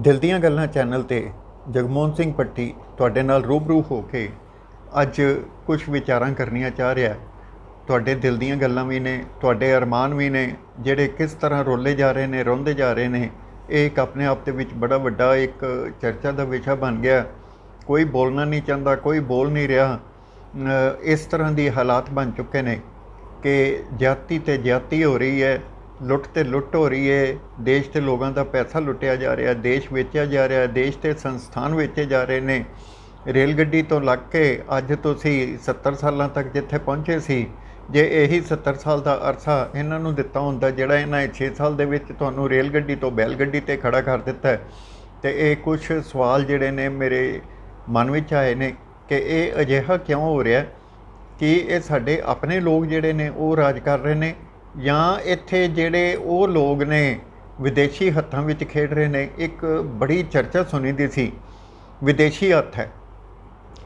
ਦਿਲ ਦੀਆਂ ਗੱਲਾਂ ਚੈਨਲ 'ਤੇ ਜਗਮੋਹਨ ਸਿੰਘ ਪੱਟੀ ਤੁਹਾਡੇ ਨਾਲ ਰੂਬਰੂ ਹੋ ਕੇ ਅੱਜ ਕੁਝ ਵਿਚਾਰਾਂ ਕਰਨੀਆਂ ਚਾਹ ਰਿਹਾ। ਤੁਹਾਡੇ ਦਿਲ ਦੀਆਂ ਗੱਲਾਂ ਵੀ ਨੇ, ਤੁਹਾਡੇ ਅਰਮਾਨ ਵੀ ਨੇ, ਜਿਹੜੇ ਕਿਸ ਤਰ੍ਹਾਂ ਰੋਲੇ ਜਾ ਰਹੇ ਨੇ, ਰੋਂਦੇ ਜਾ ਰਹੇ ਨੇ। ਇਹ ਇੱਕ ਆਪਣੇ ਆਪ ਦੇ ਵਿੱਚ ਬੜਾ ਵੱਡਾ ਇੱਕ ਚਰਚਾ ਦਾ ਵਿਸ਼ਾ ਬਣ ਗਿਆ। ਕੋਈ ਬੋਲਣਾ ਨਹੀਂ ਚਾਹੁੰਦਾ, ਕੋਈ ਬੋਲ ਨਹੀਂ ਰਿਹਾ। ਇਸ ਤਰ੍ਹਾਂ ਦੀ ਹਾਲਾਤ ਬਣ ਚੁੱਕੇ ਨੇ ਕਿ ਜ਼ਿਆਦਤੀ ਤੇ ਜ਼ਿਆਦਤੀ ਹੋ ਰਹੀ ਹੈ, ਲੁੱਟ ਤੇ ਲੁੱਟ ਹੋ ਰਹੀ ਹੈ। ਦੇਸ਼ ਦੇ ਲੋਕਾਂ ਦਾ ਪੈਸਾ ਲੁੱਟਿਆ ਜਾ ਰਿਹਾ, ਦੇਸ਼ ਵੇਚਿਆ ਜਾ ਰਿਹਾ, ਦੇਸ਼ ਦੇ ਸੰਸਥਾਨ ਵੇਚੇ ਜਾ ਰਹੇ ਨੇ। ਰੇਲ ਗੱਡੀ ਤੋਂ ਲੱਗ ਕੇ ਅੱਜ ਤੁਸੀਂ 70 ਸਾਲਾਂ ਤੱਕ ਜਿੱਥੇ ਪਹੁੰਚੇ ਸੀ, ਜੇ ਇਹੀ 70 ਸਾਲ ਦਾ ਅਰਸਾ ਇਹਨਾਂ ਨੂੰ ਦਿੱਤਾ ਹੁੰਦਾ, ਜਿਹੜਾ ਇਹਨਾਂ 6 ਸਾਲ ਦੇ ਵਿੱਚ ਤੁਹਾਨੂੰ ਰੇਲ ਗੱਡੀ ਤੋਂ ਬੈਲ ਗੱਡੀ 'ਤੇ ਖੜਾ ਕਰ ਦਿੱਤਾ, ਤੇ ਇਹ ਕੁਛ ਸਵਾਲ ਜਿਹੜੇ ਨੇ ਮੇਰੇ ਮਨ ਵਿੱਚ ਆਏ ਨੇ ਕਿ ਇਹ ਅਜਿਹਾ ਕਿਉਂ ਹੋ ਰਿਹਾ ਕਿ ਇਹ ਸਾਡੇ ਆਪਣੇ ਲੋਕ ਜਿਹੜੇ ਨੇ ਉਹ ਰਾਜ ਕਰ ਰਹੇ ਨੇ, ਜਾਂ ਇੱਥੇ ਜਿਹੜੇ ਉਹ ਲੋਕ ਨੇ ਵਿਦੇਸ਼ੀ ਹੱਥਾਂ ਵਿੱਚ ਖੇਡ ਰਹੇ ਨੇ। ਇੱਕ ਬੜੀ ਚਰਚਾ ਸੁਣੀ ਦੀ ਸੀ, ਵਿਦੇਸ਼ੀ ਹੱਥ ਹੈ।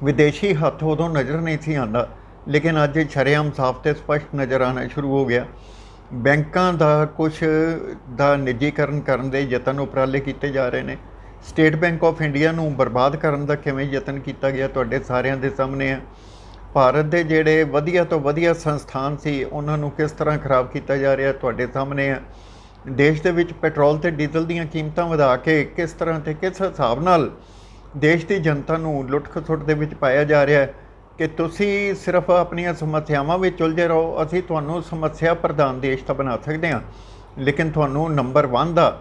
ਵਿਦੇਸ਼ੀ ਹੱਥ ਉਦੋਂ ਨਜ਼ਰ ਨਹੀਂ ਸੀ ਆਉਂਦਾ, ਲੇਕਿਨ ਅੱਜ ਸ਼ਰੇਆਮ ਸਾਫ਼ ਤੇ ਸਪਸ਼ਟ ਨਜ਼ਰ ਆਉਣਾ ਸ਼ੁਰੂ ਹੋ ਗਿਆ। ਬੈਂਕਾਂ ਦਾ ਕੁਛ ਦਾ ਨਿੱਜੀਕਰਨ ਕਰਨ ਦੇ ਯਤਨ ਉਪਰਾਲੇ ਕੀਤੇ ਜਾ ਰਹੇ ਨੇ। ਸਟੇਟ ਬੈਂਕ ਆਫ ਇੰਡੀਆ ਨੂੰ ਬਰਬਾਦ ਕਰਨ ਦਾ ਕਿਵੇਂ ਯਤਨ ਕੀਤਾ ਗਿਆ ਤੁਹਾਡੇ ਸਾਰਿਆਂ ਦੇ ਸਾਹਮਣੇ ਹੈ। ਭਾਰਤ ਦੇ ਜਿਹੜੇ ਵਧੀਆ ਤੋਂ ਵਧੀਆ ਸੰਸਥਾਨ ਸੀ ਉਹਨਾਂ ਨੂੰ ਕਿਸ ਤਰ੍ਹਾਂ ਖਰਾਬ ਕੀਤਾ ਜਾ ਰਿਹਾ ਤੁਹਾਡੇ ਸਾਹਮਣੇ ਹੈ। ਦੇਸ਼ ਦੇ ਵਿੱਚ ਪੈਟਰੋਲ ਤੇ ਡੀਜ਼ਲ ਦੀਆਂ ਕੀਮਤਾਂ ਵਧਾ ਕੇ ਕਿਸ ਤਰ੍ਹਾਂ ਤੇ ਕਿਸ ਹਿਸਾਬ ਨਾਲ ਦੇਸ਼ ਦੀ ਜਨਤਾ ਨੂੰ ਲੁੱਟ ਖਸੁੱਟ ਦੇ ਵਿੱਚ ਪਾਇਆ ਜਾ ਰਿਹਾ ਹੈ ਕਿ ਤੁਸੀਂ ਸਿਰਫ ਆਪਣੀਆਂ ਸਮੱਸਿਆਵਾਂ ਵਿੱਚ ਉਲਝੇ ਰਹੋ। ਅਸੀਂ ਤੁਹਾਨੂੰ ਸਮੱਸਿਆ ਪ੍ਰਧਾਨ ਦੇਸ਼ ਤਾਂ ਬਣਾ ਸਕਦੇ ਹਾਂ, ਲੇਕਿਨ ਤੁਹਾਨੂੰ ਨੰਬਰ 1 ਦਾ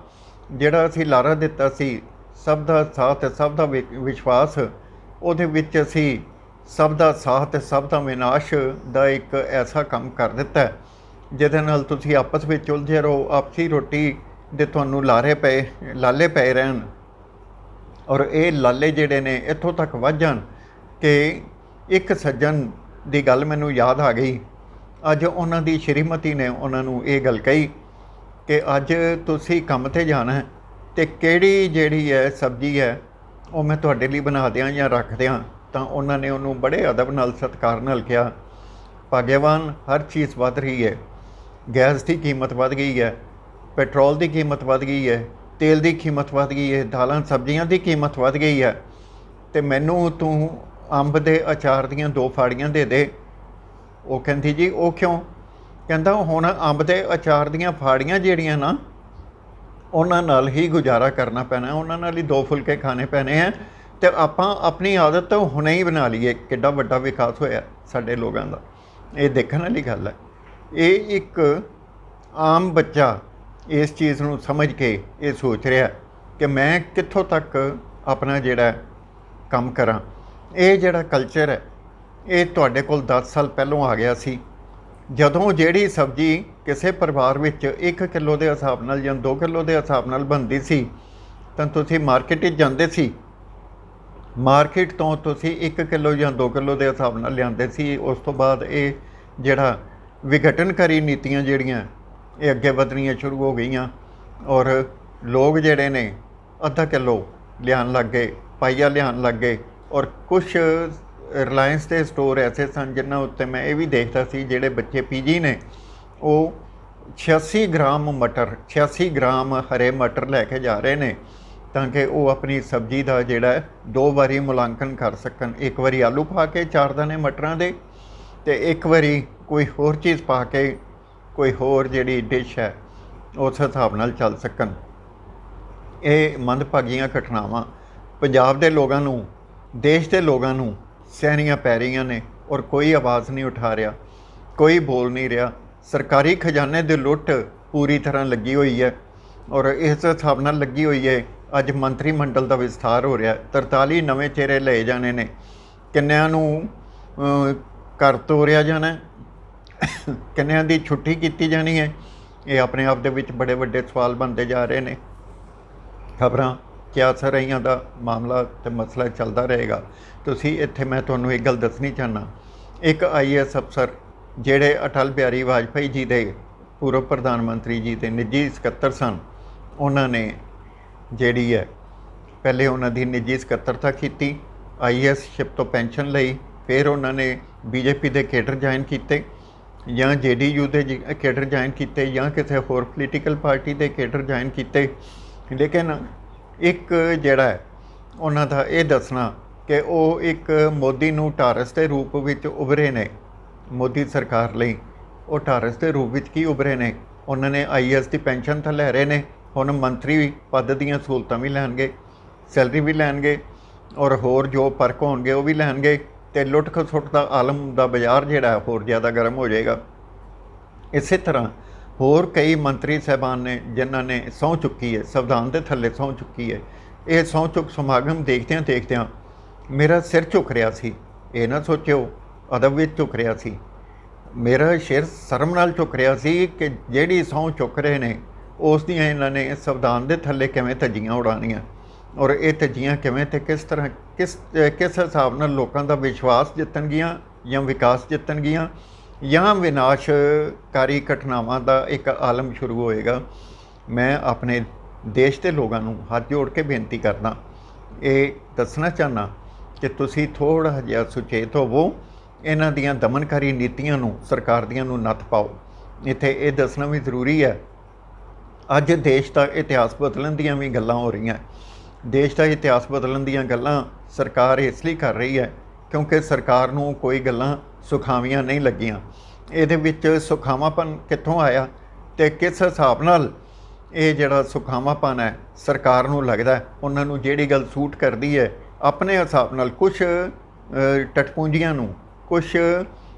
ਜਿਹੜਾ ਅਸੀਂ ਲਾਰਾ ਦਿੱਤਾ ਸੀ, ਸਭ ਦਾ ਸਾਥ ਸਭ ਦਾ ਵਿਸ਼ਵਾਸ, ਉਹਦੇ ਵਿੱਚ ਅਸੀਂ ਸਭ ਦਾ ਸਾਥ ਸਭ ਦਾ ਵਿਨਾਸ਼ ਦਾ ਇੱਕ ਐਸਾ ਕੰਮ ਕਰ ਦਿੱਤਾ ਜਿਹਦੇ ਨਾਲ ਤੁਸੀਂ ਆਪਸ ਵਿੱਚ ਉਲਝੇ ਰਹੋ। ਆਪਸੀ ਰੋਟੀ ਦੇ ਤੁਹਾਨੂੰ ਲਾਲੇ ਪਏ ਰਹਿਣ, ਔਰ ਇਹ ਲਾਲੇ ਜਿਹੜੇ ਨੇ ਇੱਥੋਂ ਤੱਕ ਵੱਧ ਜਾਣ ਕਿ ਇੱਕ ਸੱਜਣ ਦੀ ਗੱਲ ਮੈਨੂੰ ਯਾਦ ਆ ਗਈ। ਅੱਜ ਉਹਨਾਂ ਦੀ ਸ਼੍ਰੀਮਤੀ ਨੇ ਉਹਨਾਂ ਨੂੰ ਇਹ ਗੱਲ ਕਹੀ ਕਿ ਅੱਜ ਤੁਸੀਂ ਕੰਮ 'ਤੇ ਜਾਣਾ ਅਤੇ ਕਿਹੜੀ ਜਿਹੜੀ ਹੈ ਸਬਜ਼ੀ ਹੈ ਉਹ ਮੈਂ ਤੁਹਾਡੇ ਲਈ ਬਣਾ ਦਿਆਂ ਜਾਂ ਰੱਖ ਦਿਆਂ। ਤਾਂ ਉਹਨਾਂ ਨੇ ਉਹਨੂੰ ਬੜੇ ਅਦਬ ਨਾਲ ਸਤਿਕਾਰ ਨਾਲ ਕਿਹਾ, ਭਾਗਿਆਵਾਨ, ਹਰ ਚੀਜ਼ ਵੱਧ ਰਹੀ ਹੈ। ਗੈਸ ਦੀ ਕੀਮਤ ਵੱਧ ਗਈ ਹੈ, ਪੈਟਰੋਲ ਦੀ ਕੀਮਤ ਵੱਧ ਗਈ ਹੈ, ਤੇਲ ਦੀ ਕੀਮਤ ਵੱਧ ਗਈ ਹੈ, ਦਾਲਾਂ ਸਬਜ਼ੀਆਂ ਦੀ ਕੀਮਤ ਵੱਧ ਗਈ ਹੈ, ਅਤੇ ਮੈਨੂੰ ਤੂੰ ਅੰਬ ਦੇ ਅਚਾਰ ਦੀਆਂ 2 ਫਾੜੀਆਂ ਦੇ ਦੇ। ਉਹ ਕਹਿੰਦੀ ਜੀ ਉਹ ਕਿਉਂ? ਕਹਿੰਦਾ ਹੁਣ ਅੰਬ ਦੇ ਅਚਾਰ ਦੀਆਂ ਫਾੜੀਆਂ ਜਿਹੜੀਆਂ ਨਾ ਉਹਨਾਂ ਨਾਲ ਹੀ ਗੁਜ਼ਾਰਾ ਕਰਨਾ ਪੈਣਾ, ਉਹਨਾਂ ਨਾਲ ਹੀ 2 ਫੁਲਕੇ ਖਾਣੇ ਪੈਣੇ ਹੈ, ਅਤੇ ਆਪਾਂ ਆਪਣੀ ਆਦਤ ਹੁਣੇ ਹੀ ਬਣਾ ਲਈਏ। ਕਿੱਡਾ ਵੱਡਾ ਵਿਕਾਸ ਹੋਇਆ ਸਾਡੇ ਲੋਕਾਂ ਦਾ, ਇਹ ਦੇਖਣ ਵਾਲੀ ਗੱਲ ਹੈ। ਇਹ ਇੱਕ ਆਮ ਬੱਚਾ ਇਸ ਚੀਜ਼ ਨੂੰ ਸਮਝ ਕੇ ਇਹ ਸੋਚ ਰਿਹਾ ਕਿ ਮੈਂ ਕਿੱਥੋਂ ਤੱਕ ਆਪਣਾ ਜਿਹੜਾ ਕੰਮ ਕਰਾਂ। ਇਹ ਜਿਹੜਾ ਕਲਚਰ ਹੈ ਇਹ ਤੁਹਾਡੇ ਕੋਲ 10 ਸਾਲ ਪਹਿਲੋਂ ਆ ਗਿਆ ਸੀ, ਜਦੋਂ ਜਿਹੜੀ ਸਬਜ਼ੀ ਕਿਸੇ ਪਰਿਵਾਰ ਵਿੱਚ 1 ਕਿਲੋ ਦੇ ਹਿਸਾਬ ਨਾਲ ਜਾਂ 2 ਕਿਲੋ ਦੇ ਹਿਸਾਬ ਨਾਲ ਬਣਦੀ ਸੀ ਤਾਂ ਤੁਸੀਂ ਮਾਰਕੀਟ ਵਿੱਚ ਜਾਂਦੇ ਸੀ, ਮਾਰਕੀਟ ਤੋਂ ਤੁਸੀਂ 1 ਕਿਲੋ ਜਾਂ 2 ਕਿਲੋ ਦੇ ਹਿਸਾਬ ਨਾਲ ਲਿਆਉਂਦੇ ਸੀ। ਉਸ ਤੋਂ ਬਾਅਦ ਇਹ ਜਿਹੜਾ ਵਿਘਟਨਕਾਰੀ ਨੀਤੀਆਂ ਜਿਹੜੀਆਂ ਇਹ ਅੱਗੇ ਵਧਣੀਆਂ ਸ਼ੁਰੂ ਹੋ ਗਈਆਂ, ਔਰ ਲੋਕ ਜਿਹੜੇ ਨੇ ਅੱਧਾ ਕਿਲੋ ਲਿਆਉਣ ਲੱਗ ਗਏ, ਪਾਈਆ ਲਿਆਉਣ ਲੱਗ ਗਏ। ਔਰ ਕੁਛ ਰਿਲਾਇੰਸ ਦੇ ਸਟੋਰ ਐਸੇ ਸਨ ਜਿਨ੍ਹਾਂ ਉੱਤੇ ਮੈਂ ਇਹ ਵੀ ਦੇਖਦਾ ਸੀ, ਜਿਹੜੇ ਬੱਚੇ ਪੀਜੀ ਨੇ ਉਹ 86 ਗ੍ਰਾਮ ਮਟਰ, 86 ਗ੍ਰਾਮ ਹਰੇ ਮਟਰ ਲੈ ਕੇ ਜਾ ਰਹੇ ਨੇ ਤਾਂ ਕਿ ਉਹ ਆਪਣੀ ਸਬਜ਼ੀ ਦਾ ਜਿਹੜਾ 2 ਵਾਰੀ ਮੁਲਾਂਕਣ ਕਰ ਸਕਣ। ਇੱਕ ਵਾਰੀ ਆਲੂ ਪਾ ਕੇ 4 ਦਾਣੇ ਮਟਰਾਂ ਦੇ, ਅਤੇ ਇੱਕ ਵਾਰੀ ਕੋਈ ਹੋਰ ਚੀਜ਼ ਪਾ ਕੇ ਕੋਈ ਹੋਰ ਜਿਹੜੀ ਡਿਸ਼ ਹੈ ਉਸ ਹਿਸਾਬ ਨਾਲ ਚੱਲ ਸਕਣ। ਇਹ ਮੰਦਭਾਗੀਆਂ ਘਟਨਾਵਾਂ ਪੰਜਾਬ ਦੇ ਲੋਕਾਂ ਨੂੰ, ਦੇਸ਼ ਦੇ ਲੋਕਾਂ ਨੂੰ ਸਹਿਣੀਆਂ ਪੈ ਰਹੀਆਂ ਨੇ, ਔਰ ਕੋਈ ਆਵਾਜ਼ ਨਹੀਂ ਉਠਾ ਰਿਹਾ, ਕੋਈ ਬੋਲ ਨਹੀਂ ਰਿਹਾ। ਸਰਕਾਰੀ ਖਜ਼ਾਨੇ ਦੀ ਲੁੱਟ ਪੂਰੀ ਤਰ੍ਹਾਂ ਲੱਗੀ ਹੋਈ ਹੈ, ਔਰ ਇਸ ਹਿਸਾਬ ਨਾਲ ਲੱਗੀ ਹੋਈ ਹੈ ਅੱਜ ਮੰਤਰੀ ਮੰਡਲ ਦਾ ਵਿਸਥਾਰ ਹੋ ਰਿਹਾ। 43 ਨਵੇਂ ਚਿਹਰੇ ਲਏ ਜਾਣੇ ਨੇ, ਕਿੰਨਿਆਂ ਨੂੰ ਘਰ ਤੋਰਿਆ ਜਾਣਾ, ਕਿੰਨਿਆਂ ਦੀ ਛੁੱਟੀ ਕੀਤੀ ਜਾਣੀ ਹੈ। ਇਹ ਆਪਣੇ ਆਪ ਦੇ ਵਿੱਚ ਬੜੇ ਵੱਡੇ ਸਵਾਲ ਬਣਦੇ ਜਾ ਰਹੇ ਨੇ। ਖਬਰਾਂ ਕਿਆ ਅਸਰ ਰਹੀਆਂ ਦਾ ਮਾਮਲਾ ਅਤੇ ਮਸਲਾ ਚੱਲਦਾ ਰਹੇਗਾ। ਤੁਸੀਂ ਇੱਥੇ ਮੈਂ ਤੁਹਾਨੂੰ ਇੱਕ ਗੱਲ ਦੱਸਣੀ ਚਾਹੁੰਦਾ, ਇੱਕ IAS ਅਫਸਰ ਜਿਹੜੇ ਅਟਲ ਬਿਹਾਰੀ ਵਾਜਪਾਈ ਜੀ ਦੇ ਪੂਰਵ ਪ੍ਰਧਾਨ ਮੰਤਰੀ ਜੀ ਦੇ ਨਿੱਜੀ ਸਕੱਤਰ ਸਨ, ਉਹਨਾਂ ਨੇ ਜਿਹੜੀ ਹੈ ਪਹਿਲੇ ਉਹਨਾਂ ਦੀ ਨਿੱਜੀ ਸਕੱਤਰਤਾ ਕੀਤੀ, IAS ਸ਼ਿਪ ਤੋਂ ਪੈਨਸ਼ਨ ਲਈ, ਫਿਰ ਉਹਨਾਂ ਨੇ BJP ਦੇ ਕੇਡਰ ਜੁਆਇਨ ਕੀਤੇ ਜਾਂ JDU ਦੇ ਕੇਡਰ ਜੁਆਇਨ ਕੀਤੇ ਜਾਂ ਕਿਸੇ ਹੋਰ ਪੋਲੀਟੀਕਲ ਪਾਰਟੀ ਦੇ ਕੇਡਰ ਜੁਆਇਨ ਕੀਤੇ, ਲੇਕਿਨ ਇੱਕ ਜਿਹੜਾ ਹੈ ਉਹਨਾਂ ਦਾ ਇਹ ਦੱਸਣਾ ਕਿ ਉਹ ਇੱਕ ਮੋਦੀ ਨੂੰ ਟਾਰਸ ਦੇ ਰੂਪ ਵਿੱਚ ਉਭਰੇ ਨੇ, ਮੋਦੀ ਸਰਕਾਰ ਲਈ ਉਹ ਟਾਰਸ ਦੇ ਰੂਪ ਵਿੱਚ ਕੀ ਉਭਰੇ ਨੇ। ਉਹਨਾਂ ਨੇ IAS ਦੀ ਪੈਨਸ਼ਨ ਤਾਂ ਲੈ ਰਹੇ ਨੇ, ਹੁਣ ਮੰਤਰੀ ਪਦ ਦੀਆਂ ਸਹੂਲਤਾਂ ਵੀ ਲੈਣਗੇ, ਸੈਲਰੀ ਵੀ ਲੈਣਗੇ, ਔਰ ਹੋਰ ਜੋ ਪਰਕ ਹੋਣਗੇ ਉਹ ਵੀ ਲੈਣਗੇ, ਅਤੇ ਲੁੱਟ ਖਸੁੱਟ ਦਾ ਆਲਮ ਦਾ ਬਾਜ਼ਾਰ ਜਿਹੜਾ ਹੋਰ ਜ਼ਿਆਦਾ ਗਰਮ ਹੋ ਜਾਏਗਾ। ਇਸੇ ਤਰ੍ਹਾਂ ਹੋਰ ਕਈ ਮੰਤਰੀ ਸਾਹਿਬਾਨ ਨੇ ਜਿਨ੍ਹਾਂ ਨੇ ਸਹੁੰ ਚੁੱਕੀ ਹੈ, ਸੰਵਿਧਾਨ ਦੇ ਥੱਲੇ ਸਹੁੰ ਚੁੱਕੀ ਹੈ। ਇਹ ਸਹੁੰ ਚੁੱਕ ਸਮਾਗਮ ਦੇਖਦਿਆਂ ਦੇਖਦਿਆਂ ਮੇਰਾ ਸਿਰ ਝੁਕ ਰਿਹਾ ਸੀ। ਇਹ ਨਾ ਸੋਚਿਓ ਅਦਬ ਵਿੱਚ ਝੁਕ ਰਿਹਾ ਸੀ, ਮੇਰਾ ਸਿਰ ਸ਼ਰਮ ਨਾਲ ਝੁਕ ਰਿਹਾ ਸੀ ਕਿ ਜਿਹੜੀ ਸਹੁੰ ਚੁੱਕ ਰਹੇ ਨੇ ਉਸ ਦੀਆਂ ਇਹਨਾਂ ਨੇ ਸੰਵਿਧਾਨ ਦੇ ਥੱਲੇ ਕਿਵੇਂ ਧੱਜੀਆਂ ਉਡਾਉਣੀਆਂ, ਔਰ ਇਹ ਧੱਜੀਆਂ ਕਿਵੇਂ ਅਤੇ ਕਿਸ ਤਰ੍ਹਾਂ ਕਿਸ ਹਿਸਾਬ ਨਾਲ ਲੋਕਾਂ ਦਾ ਵਿਸ਼ਵਾਸ ਜਿੱਤਣਗੀਆਂ ਜਾਂ ਵਿਕਾਸ ਜਿੱਤਣਗੀਆਂ ਜਾਂ ਵਿਨਾਸ਼ਕਾਰੀ ਘਟਨਾਵਾਂ ਦਾ ਇੱਕ ਆਲਮ ਸ਼ੁਰੂ ਹੋਏਗਾ। ਮੈਂ ਆਪਣੇ ਦੇਸ਼ ਦੇ ਲੋਕਾਂ ਨੂੰ ਹੱਥ ਜੋੜ ਕੇ ਬੇਨਤੀ ਕਰਦਾ, ਇਹ ਦੱਸਣਾ ਚਾਹੁੰਦਾ ਕਿ ਤੁਸੀਂ ਥੋੜ੍ਹਾ ਜਿਹਾ ਸੁਚੇਤ ਹੋਵੋ, ਇਹਨਾਂ ਦੀਆਂ ਦਮਨਕਾਰੀ ਨੀਤੀਆਂ ਨੂੰ, ਸਰਕਾਰ ਦੀਆਂ ਨੂੰ ਨੱਥ ਪਾਓ। ਇੱਥੇ ਇਹ ਦੱਸਣਾ ਵੀ ਜ਼ਰੂਰੀ ਹੈ, ਅੱਜ ਦੇਸ਼ ਦਾ ਇਤਿਹਾਸ ਬਦਲਣ ਦੀਆਂ ਵੀ ਗੱਲਾਂ ਹੋ ਰਹੀਆਂ। ਦੇਸ਼ ਦਾ ਇਤਿਹਾਸ ਬਦਲਣ ਦੀਆਂ ਗੱਲਾਂ ਸਰਕਾਰ ਇਸ ਲਈ ਕਰ ਰਹੀ ਹੈ ਕਿਉਂਕਿ ਸਰਕਾਰ ਨੂੰ ਕੋਈ ਗੱਲਾਂ ਸੁਖਾਵੀਆਂ ਨਹੀਂ ਲੱਗੀਆਂ। ਇਹਦੇ ਵਿੱਚ ਸੁਖਾਵਾਂਪਨ ਕਿੱਥੋਂ ਆਇਆ ਅਤੇ ਕਿਸ ਹਿਸਾਬ ਨਾਲ ਇਹ ਜਿਹੜਾ ਸੁਖਾਵਾਂਪਨ ਹੈ ਸਰਕਾਰ ਨੂੰ ਲੱਗਦਾ, ਉਹਨਾਂ ਨੂੰ ਜਿਹੜੀ ਗੱਲ ਸੂਟ ਕਰਦੀ ਹੈ ਆਪਣੇ ਹਿਸਾਬ ਨਾਲ ਕੁਛ ਟਟਪੂੰਜੀਆਂ ਨੂੰ, ਕੁਛ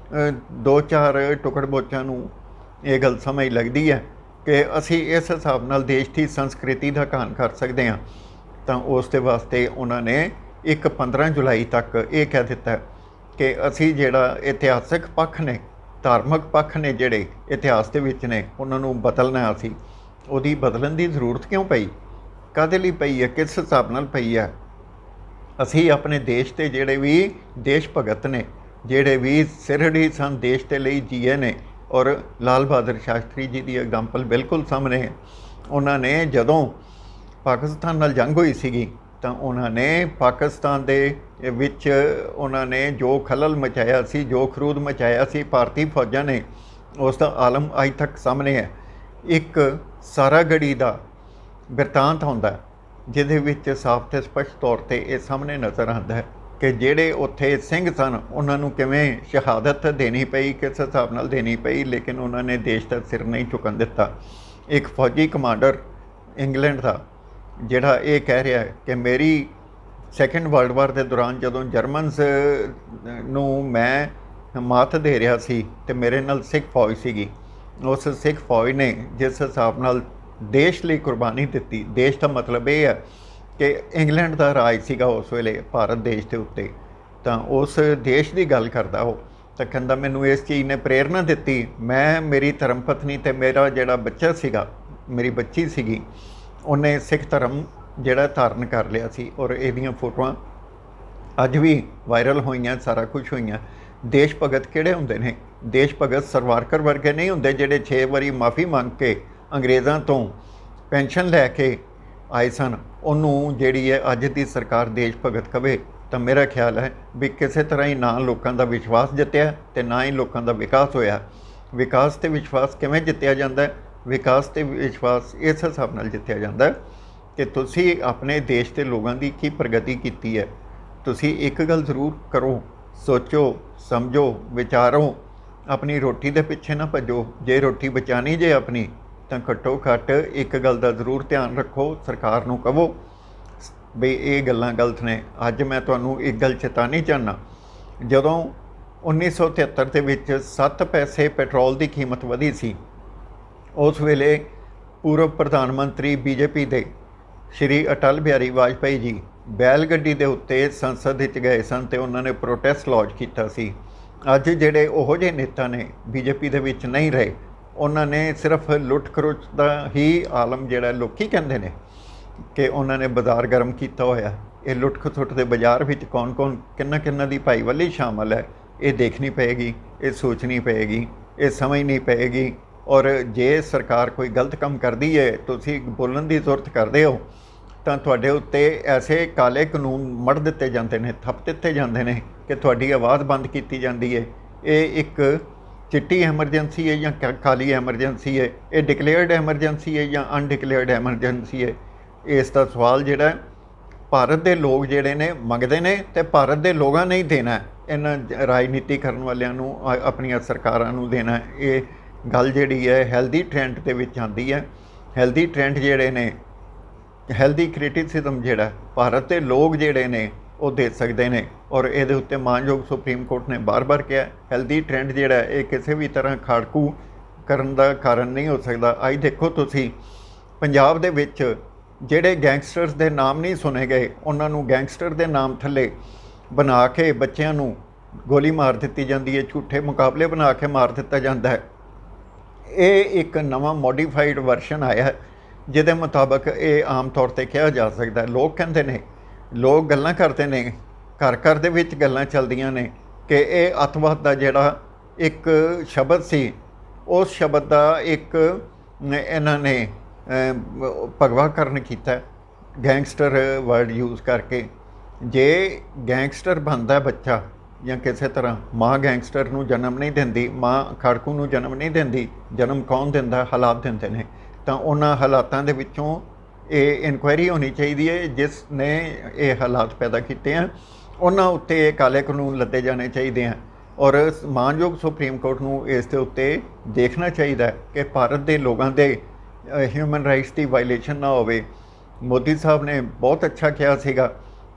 ਦੋ ਚਾਰ ਟੁਕੜ ਬੋਚਾਂ ਨੂੰ ਇਹ ਗੱਲ ਸਮਝ ਲੱਗਦੀ ਹੈ ਕਿ ਅਸੀਂ ਇਸ ਹਿਸਾਬ ਨਾਲ ਦੇਸ਼ ਦੀ ਸੰਸਕ੍ਰਿਤੀ ਦਾ ਘਾਣ ਕਰ ਸਕਦੇ ਹਾਂ। ਤਾਂ ਉਸ ਦੇ ਵਾਸਤੇ ਉਹਨਾਂ ਨੇ 15 ਜੁਲਾਈ ਤੱਕ ਇਹ ਕਹਿ ਦਿੱਤਾ ਕਿ ਅਸੀਂ ਜਿਹੜਾ ਇਤਿਹਾਸਕ ਪੱਖ ਨੇ, ਧਾਰਮਿਕ ਪੱਖ ਨੇ ਜਿਹੜੇ ਇਤਿਹਾਸ ਦੇ ਵਿੱਚ ਨੇ ਉਹਨਾਂ ਨੂੰ ਬਦਲਣਾ। ਅਸੀਂ ਉਹਦੀ ਬਦਲਣ ਦੀ ਜ਼ਰੂਰਤ ਕਿਉਂ ਪਈ, ਕਾਹਦੇ ਲਈ ਪਈ ਹੈ, ਕਿਸ ਹਿਸਾਬ ਨਾਲ ਪਈ ਹੈ। ਅਸੀਂ ਆਪਣੇ ਦੇਸ਼ ਦੇ ਜਿਹੜੇ ਵੀ ਦੇਸ਼ ਭਗਤ ਨੇ, ਜਿਹੜੇ ਵੀ ਸਿਰੜੀ ਸਨ ਦੇਸ਼ ਦੇ ਲਈ ਜੀਏ ਨੇ, ਔਰ ਲਾਲ ਬਹਾਦਰ ਸ਼ਾਸਤਰੀ ਜੀ ਦੀ ਐਗਜ਼ਾਮਪਲ ਬਿਲਕੁਲ ਸਾਹਮਣੇ ਹੈ। ਉਹਨਾਂ ਨੇ ਜਦੋਂ ਪਾਕਿਸਤਾਨ ਨਾਲ ਜੰਗ ਹੋਈ ਸੀਗੀ ਤਾਂ ਉਹਨਾਂ ਨੇ ਪਾਕਿਸਤਾਨ ਦੇ ਵਿੱਚ ਉਹਨਾਂ ਨੇ ਜੋ ਖਲਲ ਮਚਾਇਆ ਸੀ, ਜੋ ਖਰੂਦ ਮਚਾਇਆ ਸੀ ਭਾਰਤੀ ਫੌਜਾਂ ਨੇ, ਉਸ ਦਾ ਆਲਮ ਅੱਜ ਤੱਕ ਸਾਹਮਣੇ ਹੈ। ਇੱਕ ਸਾਰਾਗੜੀ ਦਾ ਬਿਰਤਾਂਤ ਹੁੰਦਾ ਜਿਹਦੇ ਵਿੱਚ ਸਾਫ਼ ਅਤੇ ਸਪਸ਼ਟ ਤੌਰ 'ਤੇ ਇਹ ਸਾਹਮਣੇ ਨਜ਼ਰ ਆਉਂਦਾ ਹੈ ਕਿ ਜਿਹੜੇ ਉੱਥੇ ਸਿੰਘ ਸਨ ਉਹਨਾਂ ਨੂੰ ਕਿਵੇਂ ਸ਼ਹਾਦਤ ਦੇਣੀ ਪਈ, ਕਿਸ ਹਿਸਾਬ ਨਾਲ ਦੇਣੀ ਪਈ, ਲੇਕਿਨ ਉਹਨਾਂ ਨੇ ਦੇਸ਼ ਦਾ ਸਿਰ ਨਹੀਂ ਝੁਕਣ ਦਿੱਤਾ। ਇੱਕ ਫੌਜੀ ਕਮਾਂਡਰ ਇੰਗਲੈਂਡ ਦਾ ਜਿਹੜਾ ਇਹ ਕਹਿ ਰਿਹਾ ਹੈ ਕਿ ਮੇਰੀ ਸੈਕਿੰਡ ਵਰਲਡ ਵਾਰ ਦੇ ਦੌਰਾਨ ਜਦੋਂ ਜਰਮਨਸ ਨੂੰ ਮੈਂ ਮਾਤ ਦੇ ਰਿਹਾ ਸੀ ਅਤੇ ਮੇਰੇ ਨਾਲ ਸਿੱਖ ਫੌਜ ਸੀਗੀ, ਉਸ ਸਿੱਖ ਫੌਜ ਨੇ ਜਿਸ ਹਿਸਾਬ ਨਾਲ ਦੇਸ਼ ਲਈ ਕੁਰਬਾਨੀ ਦਿੱਤੀ, ਦੇਸ਼ ਦਾ ਮਤਲਬ ਇਹ ਹੈ ਕਿ ਇੰਗਲੈਂਡ ਦਾ ਰਾਜ ਸੀਗਾ ਉਸ ਵੇਲੇ ਭਾਰਤ ਦੇਸ਼ ਦੇ ਉੱਤੇ, ਤਾਂ ਉਸ ਦੇਸ਼ ਦੀ ਗੱਲ ਕਰਦਾ ਉਹ, ਤਾਂ ਕਹਿੰਦਾ ਮੈਨੂੰ ਇਸ ਚੀਜ਼ ਨੇ ਪ੍ਰੇਰਨਾ ਦਿੱਤੀ। ਮੈਂ, ਮੇਰੀ ਧਰਮ ਪਤਨੀ ਅਤੇ ਮੇਰਾ ਜਿਹੜਾ ਬੱਚਾ ਸੀਗਾ, ਮੇਰੀ ਬੱਚੀ ਸੀਗੀ, ਉਹਨੇ ਸਿੱਖ ਧਰਮ ਜਿਹੜਾ ਧਾਰਨ ਕਰ ਲਿਆ ਸੀ, ਔਰ ਇਹਦੀਆਂ ਫੋਟੋਆਂ ਅੱਜ ਵੀ ਵਾਇਰਲ ਹੋਈਆਂ, ਸਾਰਾ ਕੁਝ ਹੋਈਆਂ। ਦੇਸ਼ ਭਗਤ ਕਿਹੜੇ ਹੁੰਦੇ ਨੇ? ਦੇਸ਼ ਭਗਤ ਸਰਵਾਰਕਰ ਵਰਗੇ ਨਹੀਂ ਹੁੰਦੇ ਜਿਹੜੇ 6 ਵਾਰੀ ਮਾफ़ੀ ਮੰਗ ਕੇ ਅੰਗਰੇਜ਼ਾਂ ਤੋਂ ਪੈਨਸ਼ਨ ਲੈ ਕੇ ਆਏ ਸਨ। ਉਹਨੂੰ ਜਿਹੜੀ ਹੈ ਅੱਜ ਦੀ ਸਰਕਾਰ ਦੇਸ਼ ਭਗਤ ਕਵੇ ਤਾਂ ਮੇਰਾ ਖਿਆਲ ਹੈ ਵੀ ਕਿਸੇ ਤਰ੍ਹਾਂ ਹੀ ਨਾ ਲੋਕਾਂ ਦਾ ਵਿਸ਼ਵਾਸ ਜਿੱਤਿਆ ਅਤੇ ਨਾ ਹੀ ਲੋਕਾਂ ਦਾ ਵਿਕਾਸ ਹੋਇਆ। ਵਿਕਾਸ ਅਤੇ ਵਿਸ਼ਵਾਸ ਕਿਵੇਂ ਜਿੱਤਿਆ ਜਾਂਦਾ ਹੈ? ਵਿਕਾਸ ਅਤੇ ਵਿਸ਼ਵਾਸ ਇਸ ਹਿਸਾਬ ਨਾਲ ਜਿੱਤਿਆ ਜਾਂਦਾ ਕਿ ਤੁਸੀਂ ਆਪਣੇ ਦੇਸ਼ ਦੇ ਲੋਕਾਂ ਦੀ ਕੀ ਪ੍ਰਗਤੀ ਕੀਤੀ ਹੈ। ਤੁਸੀਂ ਇੱਕ ਗੱਲ ਜ਼ਰੂਰ ਕਰੋ, ਸੋਚੋ, ਸਮਝੋ, ਵਿਚਾਰੋ, ਆਪਣੀ ਰੋਟੀ ਦੇ ਪਿੱਛੇ ਨਾ ਭੱਜੋ। ਜੇ ਰੋਟੀ ਬਚਾਉਣੀ ਜੇ ਆਪਣੀ ਤਾਂ ਘੱਟੋ ਘੱਟ ਇੱਕ ਗੱਲ ਦਾ ਜ਼ਰੂਰ ਧਿਆਨ ਰੱਖੋ, ਸਰਕਾਰ ਨੂੰ ਕਹੋ ਵੀ ਇਹ ਗੱਲਾਂ ਗਲਤ ਨੇ। ਅੱਜ ਮੈਂ ਤੁਹਾਨੂੰ ਇੱਕ ਗੱਲ ਚੇਤਾਉਣੀ ਚਾਹੁੰਦਾ, ਜਦੋਂ 1973 ਦੇ ਵਿੱਚ 7 ਪੈਸੇ ਪੈਟਰੋਲ ਦੀ ਕੀਮਤ ਵਧੀ ਸੀ, ਉਸ ਵੇਲੇ ਪੂਰਵ ਪ੍ਰਧਾਨ ਮੰਤਰੀ BJP ਦੇ ਸ਼੍ਰੀ ਅਟਲ ਬਿਹਾਰੀ ਵਾਜਪਾਈ ਜੀ ਬੈਲ ਗੱਡੀ ਦੇ ਉੱਤੇ ਸੰਸਦ ਵਿੱਚ ਗਏ ਸਨ ਅਤੇ ਉਹਨਾਂ ਨੇ ਪ੍ਰੋਟੈਸਟ ਲੌਂਚ ਕੀਤਾ ਸੀ। ਅੱਜ ਜਿਹੜੇ ਉਹੋ ਜਿਹੇ ਨੇਤਾ ਨੇ BJP ਦੇ ਵਿੱਚ ਨਹੀਂ ਰਹੇ, ਉਹਨਾਂ ਨੇ ਸਿਰਫ ਲੁੱਟ ਖਰੁੱਚ ਦਾ ਹੀ ਆਲਮ ਜਿਹੜਾ ਲੋਕੀ ਕਹਿੰਦੇ ਨੇ ਕਿ ਉਹਨਾਂ ਨੇ ਬਾਜ਼ਾਰ ਗਰਮ ਕੀਤਾ ਹੋਇਆ। ਇਹ ਲੁੱਟ ਖਸੁੱਟ ਦੇ ਬਾਜ਼ਾਰ ਵਿੱਚ ਕੌਣ ਕੌਣ, ਕਿੰਨਾ ਦੀ ਭਾਈਵਾਲੀ ਸ਼ਾਮਲ ਹੈ, ਇਹ ਦੇਖਣੀ ਪਏਗੀ, ਇਹ ਸੋਚਣੀ ਪਏਗੀ, ਇਹ ਸਮਝਣੀ ਪਏਗੀ। ਔਰ ਜੇ ਸਰਕਾਰ ਕੋਈ ਗਲਤ ਕੰਮ ਕਰਦੀ ਹੈ, ਤੁਸੀਂ ਬੋਲਣ ਦੀ ਜ਼ਰੂਰਤ ਕਰਦੇ ਹੋ, ਤਾਂ ਤੁਹਾਡੇ ਉੱਤੇ ਐਸੇ ਕਾਲੇ ਕਾਨੂੰਨ ਮੜ ਦਿੱਤੇ ਜਾਂਦੇ ਨੇ, ਥੱਪ ਦਿੱਤੇ ਜਾਂਦੇ ਨੇ ਕਿ ਤੁਹਾਡੀ ਆਵਾਜ਼ ਬੰਦ ਕੀਤੀ ਜਾਂਦੀ ਹੈ। ਇਹ ਇੱਕ ਚਿੱਟੀ ਐਮਰਜੈਂਸੀ ਹੈ ਜਾਂ ਕਾਲੀ ਐਮਰਜੈਂਸੀ ਹੈ? ਇਹ ਡਿਕਲੇਅਰਡ ਐਮਰਜੈਂਸੀ ਹੈ ਜਾਂ ਅਨਡਿਕਲੇਅਰਡ ਐਮਰਜੈਂਸੀ ਹੈ? ਇਸ ਦਾ ਸਵਾਲ ਜਿਹੜਾ ਭਾਰਤ ਦੇ ਲੋਕ ਜਿਹੜੇ ਨੇ ਮੰਗਦੇ ਨੇ ਤੇ ਭਾਰਤ ਦੇ ਲੋਕਾਂ ਨੇ ਹੀ ਦੇਣਾ ਹੈ, ਇਹਨਾਂ ਰਾਜਨੀਤੀ ਕਰਨ ਵਾਲਿਆਂ ਨੂੰ ਆਪਣੀਆਂ ਸਰਕਾਰਾਂ ਨੂੰ ਦੇਣਾ ਹੈ। ਇਹ ਗੱਲ ਜਿਹੜੀ ਹੈ ਹੈਲਦੀ ਟ੍ਰੈਂਡ ਦੇ ਵਿੱਚ ਆਉਂਦੀ ਹੈ। ਹੈਲਦੀ ਟ੍ਰੈਂਡ ਜਿਹੜੇ ਨੇ, ਹੈਲਦੀ ਕ੍ਰਿਟਿਸਿਜ਼ਮ ਜਿਹੜਾ ਭਾਰਤ ਦੇ ਲੋਕ ਜਿਹੜੇ ਨੇ ਉਹ ਦੇ ਸਕਦੇ ਨੇ, ਔਰ ਇਹਦੇ ਉੱਤੇ ਮਾਨਯੋਗ ਸੁਪਰੀਮ ਕੋਰਟ ਨੇ ਬਾਰ-ਬਾਰ ਕਿਹਾ ਹੈਲਦੀ ਟ੍ਰੈਂਡ ਜਿਹੜਾ ਇਹ ਕਿਸੇ ਵੀ ਤਰ੍ਹਾਂ ਖਾੜਕੂ ਕਰਨ ਦਾ ਕਾਰਨ ਨਹੀਂ ਹੋ ਸਕਦਾ। ਅੱਜ ਦੇਖੋ ਤੁਸੀਂ ਪੰਜਾਬ ਦੇ ਵਿੱਚ ਜਿਹੜੇ ਗੈਂਗਸਟਰਸ ਦੇ ਨਾਮ ਨਹੀਂ ਸੁਣੇ ਗਏ, ਉਹਨਾਂ ਨੂੰ ਗੈਂਗਸਟਰ ਦੇ ਨਾਮ ਥੱਲੇ ਬਣਾ ਕੇ ਬੱਚਿਆਂ ਨੂੰ ਗੋਲੀ ਮਾਰ ਦਿੱਤੀ ਜਾਂਦੀ ਹੈ, ਝੂਠੇ ਮੁਕਾਬਲੇ ਬਣਾ ਕੇ ਮਾਰ ਦਿੱਤਾ ਜਾਂਦਾ ਹੈ। ਇਹ ਇੱਕ ਨਵਾਂ ਮੋਡੀਫਾਈਡ ਵਰਸ਼ਨ ਆਇਆ ਹੈ ਜਿਹਦੇ ਮੁਤਾਬਕ ਇਹ ਆਮ ਤੌਰ 'ਤੇ ਕਿਹਾ ਜਾ ਸਕਦਾ। ਲੋਕ ਕਹਿੰਦੇ ਨੇ, ਲੋਕ ਗੱਲਾਂ ਕਰਦੇ ਨੇ, ਘਰ ਘਰ ਦੇ ਵਿੱਚ ਗੱਲਾਂ ਚੱਲਦੀਆਂ ਨੇ ਕਿ ਇਹ ਅੱਤਵਾਦ ਦਾ ਜਿਹੜਾ ਇੱਕ ਸ਼ਬਦ ਸੀ, ਉਸ ਸ਼ਬਦ ਦਾ ਇੱਕ ਇਹਨਾਂ ਨੇ ਭਗਵਾਕਰਨ ਕੀਤਾ, ਗੈਂਗਸਟਰ ਵਰਡ ਯੂਜ਼ ਕਰਕੇ। ਜੇ ਗੈਂਗਸਟਰ ਬਣਦਾ ਬੱਚਾ ਜਾਂ ਕਿਸੇ ਤਰ੍ਹਾਂ, ਮਾਂ ਗੈਂਗਸਟਰ ਨੂੰ ਜਨਮ ਨਹੀਂ ਦਿੰਦੀ, ਮਾਂ ਖਾੜਕੂ ਨੂੰ ਜਨਮ ਨਹੀਂ ਦਿੰਦੀ। ਜਨਮ ਕੌਣ ਦਿੰਦਾ? ਹਾਲਾਤ ਦਿੰਦੇ ਨੇ। ਤਾਂ ਉਹਨਾਂ ਹਾਲਾਤਾਂ ਦੇ ਵਿੱਚੋਂ ਇਹ ਇਨਕੁਆਇਰੀ ਹੋਣੀ ਚਾਹੀਦੀ ਹੈ, ਜਿਸ ਨੇ ਇਹ ਹਾਲਾਤ ਪੈਦਾ ਕੀਤੇ ਆ ਉਹਨਾਂ ਉੱਤੇ ਇਹ ਕਾਲੇ ਕਾਨੂੰਨ ਲੱਦੇ ਜਾਣੇ ਚਾਹੀਦੇ ਆ, ਔਰ ਮਾਨਯੋਗ ਸੁਪਰੀਮ ਕੋਰਟ ਨੂੰ ਇਸ ਦੇ ਉੱਤੇ ਦੇਖਣਾ ਚਾਹੀਦਾ ਕਿ ਭਾਰਤ ਦੇ ਲੋਕਾਂ ਦੇ ਹਿਊਮਨ ਰਾਈਟਸ ਦੀ ਵਾਇਲੇਸ਼ਨ ਨਾ ਹੋਵੇ। ਮੋਦੀ ਸਾਹਿਬ ਨੇ ਬਹੁਤ ਅੱਛਾ ਕਿਹਾ ਸੀਗਾ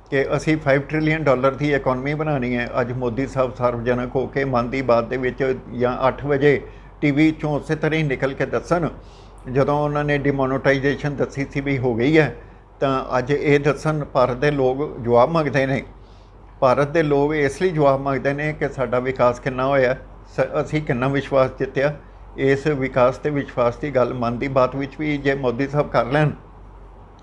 ਕਿ ਅਸੀਂ $5 ਟ੍ਰਿਲੀਅਨ ਦੀ ਇਕੋਨਮੀ ਬਣਾਉਣੀ ਹੈ। ਅੱਜ ਮੋਦੀ ਸਾਹਿਬ ਸਾਰਵਜਨਕ ਹੋ ਕੇ ਮਨ ਦੀ ਬਾਤ ਦੇ ਵਿੱਚ ਜਾਂ 8 ਵਜੇ TV 'ਚੋਂ ਉਸੇ ਤਰ੍ਹਾਂ ਹੀ ਨਿਕਲ ਕੇ ਦੱਸਣ, ਜਦੋਂ ਉਹਨਾਂ ਨੇ ਡਿਮੋਨੋਟਾਈਜੇਸ਼ਨ ਦੱਸੀ ਸੀ ਵੀ ਹੋ ਗਈ ਹੈ, ਤਾਂ ਅੱਜ ਇਹ ਦੱਸਣ। ਭਾਰਤ ਦੇ ਲੋਕ ਜਵਾਬ ਮੰਗਦੇ ਨੇ। ਭਾਰਤ ਦੇ ਲੋਕ ਇਸ ਲਈ ਜਵਾਬ ਮੰਗਦੇ ਨੇ ਕਿ ਸਾਡਾ ਵਿਕਾਸ ਕਿੰਨਾ ਹੋਇਆ, ਅਸੀਂ ਕਿੰਨਾ ਵਿਸ਼ਵਾਸ ਜਿੱਤਿਆ। ਇਸ ਵਿਕਾਸ ਤੇ ਵਿਸ਼ਵਾਸ ਦੀ ਗੱਲ ਮਨ ਦੀ ਬਾਤ ਵਿੱਚ ਵੀ ਜੇ ਮੋਦੀ ਸਾਹਿਬ ਕਰ ਲੈਣ,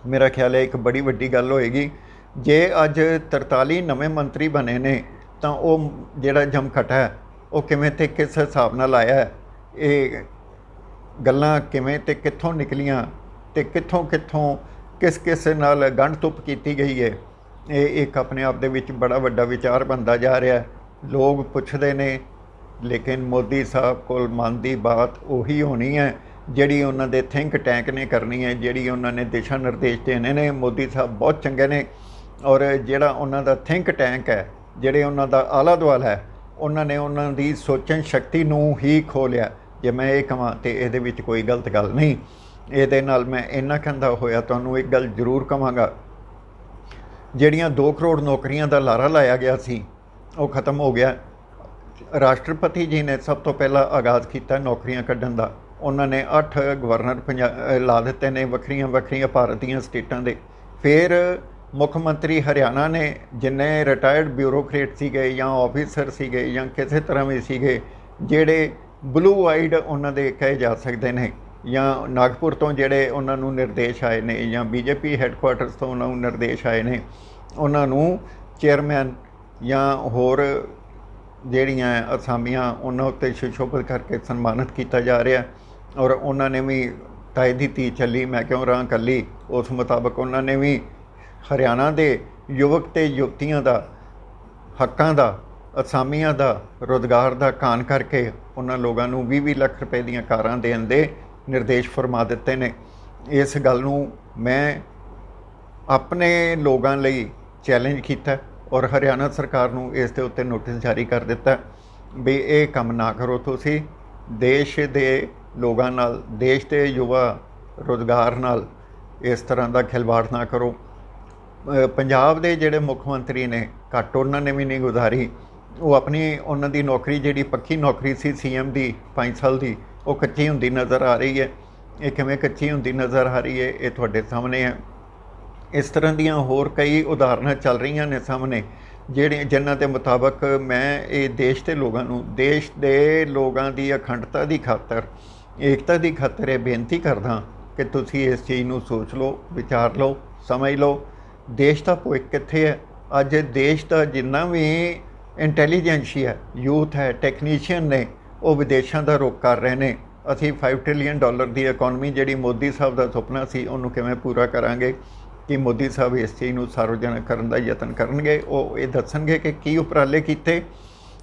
ਮੇਰਾ ਖਿਆਲ ਹੈ ਇੱਕ ਬੜੀ ਵੱਡੀ ਗੱਲ ਹੋਏਗੀ। ਜੇ ਅੱਜ 43 ਨਵੇਂ ਮੰਤਰੀ ਬਣੇ ਨੇ ਤਾਂ ਉਹ ਜਿਹੜਾ ਜਮਘਟ ਹੈ ਉਹ ਕਿਵੇਂ ਤੇ ਕਿਸ ਹਿਸਾਬ ਨਾਲ ਆਇਆ, ਇਹ ਗੱਲਾਂ ਕਿਵੇਂ ਤੇ ਕਿੱਥੋਂ ਨਿਕਲੀਆਂ ਤੇ ਕਿੱਥੋਂ ਕਿਸ ਨਾਲ ਗੰਢ ਤੁੱਪ ਕੀਤੀ ਗਈ ਹੈ, ਇਹ ਇੱਕ ਆਪਣੇ ਆਪ ਦੇ ਵਿੱਚ ਬੜਾ ਵੱਡਾ ਵਿਚਾਰ ਬਣਦਾ ਜਾ ਰਿਹਾ। ਲੋਕ ਪੁੱਛਦੇ ਨੇ, ਲੇਕਿਨ ਮੋਦੀ ਸਾਹਿਬ ਕੋਲ ਮਨ ਦੀ ਬਾਤ ਉਹੀ ਹੋਣੀ ਹੈ ਜਿਹੜੀ ਉਹਨਾਂ ਦੇ ਥਿੰਕ ਟੈਂਕ ਨੇ ਕਰਨੀ ਹੈ, ਜਿਹੜੀ ਉਹਨਾਂ ਨੇ ਦਿਸ਼ਾ ਨਿਰਦੇਸ਼ ਦੇਣੇ ਨੇ। ਮੋਦੀ ਸਾਹਿਬ ਬਹੁਤ ਚੰਗੇ ਨੇ, ਔਰ ਜਿਹੜਾ ਉਹਨਾਂ ਦਾ ਥਿੰਕ ਟੈਂਕ ਹੈ, ਜਿਹੜੇ ਉਹਨਾਂ ਦਾ ਆਲਾ ਦੁਆਲਾ ਹੈ, ਉਹਨਾਂ ਨੇ ਉਹਨਾਂ ਦੀ ਸੋਚਣ ਸ਼ਕਤੀ ਨੂੰ ਹੀ ਖੋਲ੍ਹਿਆ। ਜੇ ਮੈਂ ਇਹ ਕਹਾਂ ਤਾਂ ਇਹਦੇ ਵਿੱਚ ਕੋਈ ਗਲਤ ਗੱਲ ਨਹੀਂ। ਇਹਦੇ ਨਾਲ ਮੈਂ ਇੰਨਾ ਕਹਿੰਦਾ ਹੋਇਆ ਤੁਹਾਨੂੰ ਇੱਕ ਗੱਲ ਜ਼ਰੂਰ ਕਹਾਂਗਾ, ਜਿਹੜੀਆਂ 2 ਕਰੋੜ ਨੌਕਰੀਆਂ ਦਾ ਲਾਰਾ ਲਾਇਆ ਗਿਆ ਸੀ ਉਹ ਖਤਮ ਹੋ ਗਿਆ। ਰਾਸ਼ਟਰਪਤੀ ਜੀ ਨੇ ਸਭ ਤੋਂ ਪਹਿਲਾਂ ਆਗਾਜ਼ ਕੀਤਾ ਨੌਕਰੀਆਂ ਕੱਢਣ ਦਾ। ਉਹਨਾਂ ਨੇ 8 ਗਵਰਨਰ ਲਾ ਦਿੱਤੇ ਨੇ ਵੱਖਰੀਆਂ ਭਾਰਤ ਦੀਆਂ ਸਟੇਟਾਂ ਦੇ। ਫਿਰ ਮੁੱਖ ਮੰਤਰੀ ਹਰਿਆਣਾ ਨੇ, ਜਿੰਨੇ ਰਿਟਾਇਰਡ ਬਿਊਰੋਕਰੇਟ ਸੀਗੇ ਜਾਂ ਆਫਿਸਰ ਸੀਗੇ ਜਾਂ ਕਿਸੇ ਤਰ੍ਹਾਂ ਵੀ ਸੀਗੇ, ਜਿਹੜੇ ਬਲੂ ਆਈਡ ਉਹਨਾਂ ਦੇ ਕਹੇ ਜਾ ਸਕਦੇ ਨੇ, ਜਾਂ ਨਾਗਪੁਰ ਤੋਂ ਜਿਹੜੇ ਉਹਨਾਂ ਨੂੰ ਨਿਰਦੇਸ਼ ਆਏ ਨੇ, ਜਾਂ BJP ਹੈੱਡਕੁਆਟਰਸ ਤੋਂ ਉਹਨਾਂ ਨੂੰ ਨਿਰਦੇਸ਼ ਆਏ ਨੇ, ਉਹਨਾਂ ਨੂੰ ਚੇਅਰਮੈਨ ਜਾਂ ਹੋਰ ਜਿਹੜੀਆਂ ਅਸਾਮੀਆਂ ਉਹਨਾਂ ਉੱਤੇ ਸੁਸ਼ੋਭਿਤ ਕਰਕੇ ਸਨਮਾਨਿਤ ਕੀਤਾ ਜਾ ਰਿਹਾ। ਔਰ ਉਹਨਾਂ ਨੇ ਵੀ ਤਾਏ ਦੀ ਧੀ ਚੱਲੀ ਮੈਂ ਕਿਉਂ ਰਾਂ ਇਕੱਲੀ, ਉਸ ਮੁਤਾਬਕ ਉਹਨਾਂ ਨੇ ਵੀ ਹਰਿਆਣਾ ਦੇ ਯੁਵਕ ਤੇ ਯੁਵਤੀਆਂ ਦਾ ਹੱਕਾਂ ਦਾ, ਅਸਾਮੀਆਂ ਦਾ, ਰੁਜ਼ਗਾਰ ਦਾ ਕਾਣ ਕਰਕੇ ਉਹਨਾਂ ਲੋਕਾਂ ਨੂੰ 20-20 ਲੱਖ ਰੁਪਏ ਦੀਆਂ ਕਾਰਾਂ ਦੇਣ ਦੇ ਨਿਰਦੇਸ਼ ਫਰਮਾ ਦਿੱਤੇ ਨੇ। ਇਸ ਗੱਲ ਨੂੰ ਮੈਂ ਆਪਣੇ ਲੋਕਾਂ ਲਈ ਚੈਲੰਜ ਕੀਤਾ ਔਰ ਹਰਿਆਣਾ ਸਰਕਾਰ ਨੂੰ ਇਸ ਦੇ ਉੱਤੇ ਨੋਟਿਸ ਜਾਰੀ ਕਰ ਦਿੱਤਾ ਵੀ ਇਹ ਕੰਮ ਨਾ ਕਰੋ। ਤੁਸੀਂ ਦੇਸ਼ ਦੇ ਲੋਕਾਂ ਨਾਲ, ਦੇਸ਼ ਦੇ ਯੁਵਾ ਰੁਜ਼ਗਾਰ ਨਾਲ ਇਸ ਤਰ੍ਹਾਂ ਦਾ ਖਿਲਵਾੜ ਨਾ ਕਰੋ। ਪੰਜਾਬ ਦੇ ਜਿਹੜੇ ਮੁੱਖ ਮੰਤਰੀ ਨੇ, ਘੱਟ ਉਹਨਾਂ ਨੇ ਵੀ ਨਹੀਂ ਗੁਜ਼ਾਰੀ। ਉਹ ਆਪਣੀ ਉਹਨਾਂ ਦੀ ਨੌਕਰੀ, ਜਿਹੜੀ ਪੱਕੀ ਨੌਕਰੀ ਸੀ CM ਦੀ 5 ਸਾਲ ਦੀ, ਉਹ ਕੱਚੀ ਹੁੰਦੀ ਨਜ਼ਰ ਆ ਰਹੀ ਹੈ। ਇਹ ਕਿਵੇਂ ਕੱਚੀ ਹੁੰਦੀ ਨਜ਼ਰ ਆ ਰਹੀ ਹੈ, ਇਹ ਤੁਹਾਡੇ ਸਾਹਮਣੇ ਹੈ। ਇਸ ਤਰ੍ਹਾਂ ਦੀਆਂ ਹੋਰ ਕਈ ਉਦਾਹਰਨਾਂ ਚੱਲ ਰਹੀਆਂ ਨੇ ਸਾਹਮਣੇ, ਜਿਨ੍ਹਾਂ ਦੇ ਮੁਤਾਬਕ ਮੈਂ ਇਹ ਦੇਸ਼ ਦੇ ਲੋਕਾਂ ਨੂੰ, ਦੇਸ਼ ਦੇ ਲੋਕਾਂ ਦੀ ਅਖੰਡਤਾ ਦੀ ਖਾਤਰ, ਏਕਤਾ ਦੀ ਖਾਤਰ ਇਹ ਬੇਨਤੀ ਕਰਦਾ ਕਿ ਤੁਸੀਂ ਇਸ ਚੀਜ਼ ਨੂੰ ਸੋਚ ਲਓ, ਵਿਚਾਰ ਲਓ, ਸਮਝ ਲਓ। ਦੇਸ਼ ਦਾ ਭਵਿੱਖ ਕਿੱਥੇ ਹੈ? ਅੱਜ ਦੇਸ਼ ਦਾ ਜਿੰਨਾ ਵੀ ਇੰਟੈਲੀਜੈਂਸ਼ੀਆ ਯੂਥ ਹੈ, ਟੈਕਨੀਸ਼ੀਅਨ ਨੇ, ਉਹ ਵਿਦੇਸ਼ਾਂ ਦਾ ਰੁਖ ਕਰ ਰਹੇ ਨੇ। ਅਸੀਂ $5 ਟ੍ਰਿਲੀਅਨ ਦੀ ਇਕੋਨਮੀ ਜਿਹੜੀ ਮੋਦੀ ਸਾਹਿਬ ਦਾ ਸੁਪਨਾ ਸੀ, ਉਹਨੂੰ ਕਿਵੇਂ ਪੂਰਾ ਕਰਾਂਗੇ? ਕਿ ਮੋਦੀ ਸਾਹਿਬ ਇਸ ਚੀਜ਼ ਨੂੰ ਸਾਰਵਜਨਿਕ ਕਰਨ ਦਾ ਯਤਨ ਕਰਨਗੇ। ਉਹ ਇਹ ਦੱਸਣਗੇ ਕਿ ਕੀ ਉਪਰਾਲੇ ਕੀਤੇ,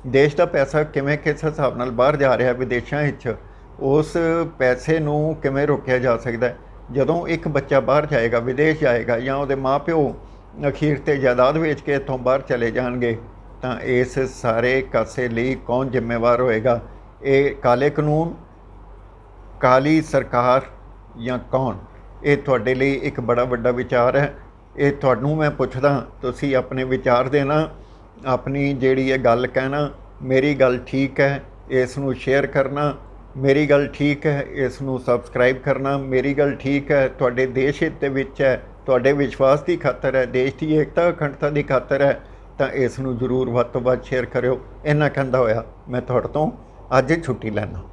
ਦੇਸ਼ ਦਾ ਪੈਸਾ ਕਿਵੇਂ ਕਿਸ ਹਿਸਾਬ ਨਾਲ ਬਾਹਰ ਜਾ ਰਿਹਾ ਵਿਦੇਸ਼ਾਂ ਵਿੱਚ, ਉਸ ਪੈਸੇ ਨੂੰ ਕਿਵੇਂ ਰੋਕਿਆ ਜਾ ਸਕਦਾ ਹੈ। ਜਦੋਂ ਇੱਕ ਬੱਚਾ ਬਾਹਰ ਜਾਏਗਾ, ਵਿਦੇਸ਼ ਜਾਏਗਾ, ਜਾਂ ਉਹਦੇ ਮਾਂ-ਪਿਓ ਅਖੀਰ ਤੇ ਜਾਇਦਾਦ ਵੇਚ ਕੇ ਇੱਥੋਂ ਬਾਹਰ ਚਲੇ ਜਾਣਗੇ, ਤਾਂ ਇਸ ਸਾਰੇ ਕਾਸੇ ਲਈ ਕੌਣ ਜ਼ਿੰਮੇਵਾਰ ਹੋਏਗਾ? ਇਹ ਕਾਲੇ ਕਾਨੂੰਨ, ਕਾਲੀ ਸਰਕਾਰ, ਜਾਂ ਕੌਣ? ਇਹ ਤੁਹਾਡੇ ਲਈ ਇੱਕ ਬੜਾ ਵੱਡਾ ਵਿਚਾਰ ਹੈ। ਇਹ ਤੁਹਾਨੂੰ ਮੈਂ ਪੁੱਛਦਾ, ਤੁਸੀਂ ਆਪਣੇ ਵਿਚਾਰ ਦੇਣਾ, ਆਪਣੀ ਜਿਹੜੀ ਇਹ ਗੱਲ ਕਹਿਣਾ, ਮੇਰੀ ਗੱਲ ਠੀਕ ਹੈ ਇਸ ਨੂੰ ਸ਼ੇਅਰ ਕਰਨਾ, ਮੇਰੀ ਗੱਲ ਠੀਕ ਹੈ ਇਸ ਨੂੰ ਸਬਸਕ੍ਰਾਈਬ ਕਰਨਾ, ਮੇਰੀ ਗੱਲ ਠੀਕ ਹੈ ਤੁਹਾਡੇ ਦੇਸ਼ ਹਿੱਤ ਦੇ ਵਿੱਚ ਹੈ, ਤੁਹਾਡੇ ਵਿਸ਼ਵਾਸ ਦੀ ਖਾਤਰ ਹੈ, ਦੇਸ਼ ਦੀ ਏਕਤਾ ਅਖੰਡਤਾ ਦੀ ਖਾਤਰ ਹੈ, ਤਾਂ ਇਸ ਨੂੰ ਜ਼ਰੂਰ ਵੱਧ ਤੋਂ ਵੱਧ ਸ਼ੇਅਰ ਕਰਿਓ। ਇੰਨਾ ਕਹਿੰਦਾ ਹੋਇਆ ਮੈਂ ਤੁਹਾਡੇ ਤੋਂ ਅੱਜ ਛੁੱਟੀ ਲੈਣਾ।